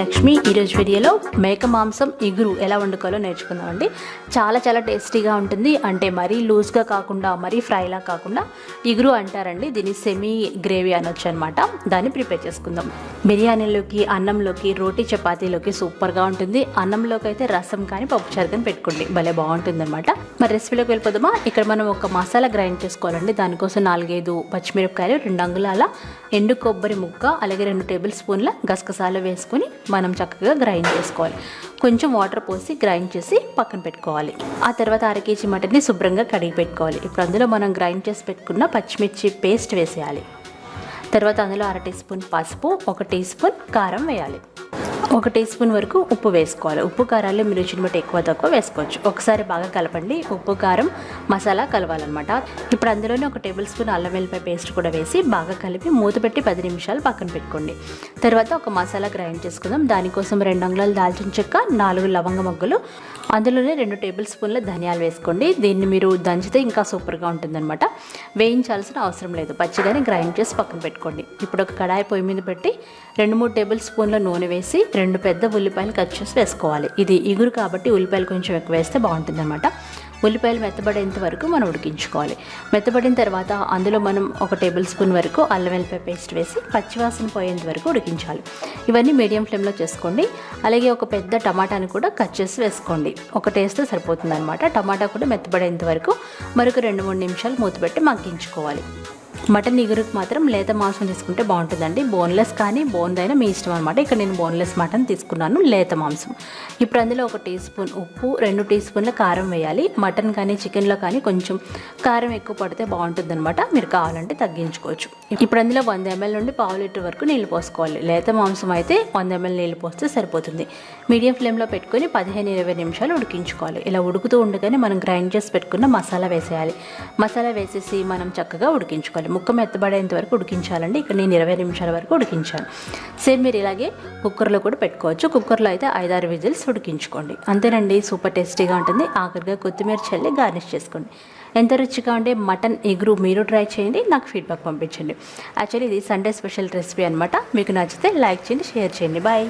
లక్ష్మి. ఈరోజు వీడియోలో మేక మాంసం ఇగురు ఎలా వండుకోవాలో నేర్చుకుందామండి. చాలా టేస్టీగా ఉంటుంది. అంటే మరీ లూజ్గా కాకుండా మరీ ఫ్రైలా కాకుండా ఇగురు అంటారండి. దీన్ని సెమీ గ్రేవీ అనొచ్చు అనమాట. దాన్ని ప్రిపేర్ చేసుకుందాం. బిర్యానీలోకి, అన్నంలోకి, రోటీ చపాతీలోకి సూపర్గా ఉంటుంది. అన్నంలోకి అయితే రసం కానీ పప్పుచారు కానీ పెట్టుకోండి, భలే బాగుంటుంది అనమాట. మరి రెసిపీలోకి వెళ్ళిపోదామా. ఇక్కడ మనం ఒక మసాలా గ్రైండ్ చేసుకోవాలండి. దానికోసం 4-5 పచ్చిమిరపకాయలు, 2 అంగుళాల ఎండు కొబ్బరి ముక్క, అలాగే 2 టేబుల్ స్పూన్ల గసగసాలు వేసుకొని మనం చక్కగా గ్రైండ్ చేసుకోవాలి. కొంచెం వాటర్ పోసి గ్రైండ్ చేసి పక్కన పెట్టుకోవాలి. ఆ తర్వాత 1/2 కేజీ మటన్ని శుభ్రంగా కడిగి పెట్టుకోవాలి. ఇప్పుడు అందులో మనం గ్రైండ్ చేసి పెట్టుకున్న పచ్చిమిర్చి పేస్ట్ వేసేయాలి. తర్వాత అందులో 1/2 టీ స్పూన్ పసుపు, 1 టీ స్పూన్ కారం వేయాలి. 1 టీ స్పూన్ వరకు ఉప్పు వేసుకోవాలి. ఉప్పు కారాలు మీరు రుచిని బట్టి ఎక్కువ తక్కువ వేసుకోవచ్చు. ఒకసారి బాగా కలపండి. ఉప్పు కారం మసాలా కలవాలన్నమాట. ఇప్పుడు అందులోనే 1 టేబుల్ స్పూన్ అల్లం వెల్లిపాయ పేస్ట్ కూడా వేసి బాగా కలిపి మూత పెట్టి 10 నిమిషాలు పక్కన పెట్టుకోండి. తర్వాత ఒక మసాలా గ్రైండ్ చేసుకుందాం. దానికోసం 2 అంగుళాల దాల్చిన చెక్క, 4 లవంగ మొగ్గలు, అందులోనే 2 టేబుల్ స్పూన్ల ధనియాలు వేసుకోండి. దీన్ని మీరు దంచితే ఇంకా సూపర్గా ఉంటుందన్నమాట. వేయించాల్సిన అవసరం లేదు, పచ్చిగానే గ్రైండ్ చేసి పక్కన పెట్టుకోండి. ఇప్పుడు ఒక కడాయి పొయ్యి మీద పెట్టి 2-3 టేబుల్ స్పూన్ల నూనె వేసి 2 పెద్ద ఉల్లిపాయలు కట్ చేసి వేసుకోవాలి. ఇది ఇగురు కాబట్టి ఉల్లిపాయలు కొంచెం ఎక్కువ వేస్తే బాగుంటుంది అనమాట. ఉల్లిపాయలు మెత్తబడేంత వరకు మనం ఉడికించుకోవాలి. మెత్తబడిన తర్వాత అందులో మనం 1 టేబుల్ స్పూన్ వరకు అల్లం వెల్లిపాయ పేస్ట్ వేసి పచ్చివాసన పోయేంత వరకు ఉడికించాలి. ఇవన్నీ మీడియం ఫ్లేమ్లో చేసుకోండి. అలాగే ఒక పెద్ద టమాటాని కూడా కట్ చేసి వేసుకోండి. ఒకటి వేస్తే సరిపోతుంది అనమాట. టమాటా కూడా మెత్తబడేంత వరకు మరొక 2-3 నిమిషాలు మూత పెట్టి మగ్గించుకోవాలి. మటన్ ఇగురుకు మాత్రం లేత మాంసం తీసుకుంటే బాగుంటుందండి. బోన్లెస్ కానీ బోన్దైనా మీ ఇష్టం అనమాట. ఇక్కడ నేను బోన్లెస్ మటన్ తీసుకున్నాను, లేత మాంసం. ఇప్పుడు అందులో 1 టీ స్పూన్ ఉప్పు, 2 టీ స్పూన్ల కారం వేయాలి. మటన్ కానీ చికెన్లో కానీ కొంచెం కారం ఎక్కువ పడితే బాగుంటుంది అనమాట. మీరు కావాలంటే తగ్గించుకోవచ్చు. ఇప్పుడు అందులో 100 ml నుండి 1/2 లీటర్ వరకు నీళ్ళు పోసుకోవాలి. లేత మాంసం అయితే 100 ml నీళ్ళు పోస్తే సరిపోతుంది. మీడియం ఫ్లేమ్లో పెట్టుకొని 15-20 నిమిషాలు ఉడికించుకోవాలి. ఇలా ఉడుకుతూ ఉండగానే మనం గ్రైండ్ చేసి పెట్టుకున్న మసాలా వేసేయాలి. మసాలా వేసేసి మనం చక్కగా ఉడికించుకోవాలి. ముక్క మెత్తబడేంత వరకు ఉడికించాలండి. ఇక్కడ నేను 20 నిమిషాల వరకు ఉడికించాను. సేమ్ మీరు ఇలాగే కుక్కర్లో కూడా పెట్టుకోవచ్చు. కుక్కర్లో అయితే 5-6 విజిల్స్ ఉడికించుకోండి. అంతేనండి, సూపర్ టేస్టీగా ఉంటుంది. ఆఖరిగా కొత్తిమీర చల్లి గార్నిష్ చేసుకోండి. ఎంత రుచిగా ఉండే మటన్ ఇగురు మీరు ట్రై చేయండి, నాకు ఫీడ్బ్యాక్ పంపించండి. యాక్చువల్లీ ఇది సండే స్పెషల్ రెసిపీ అనమాట. మీకు నచ్చితే లైక్ చేయండి, షేర్ చేయండి. బాయ్.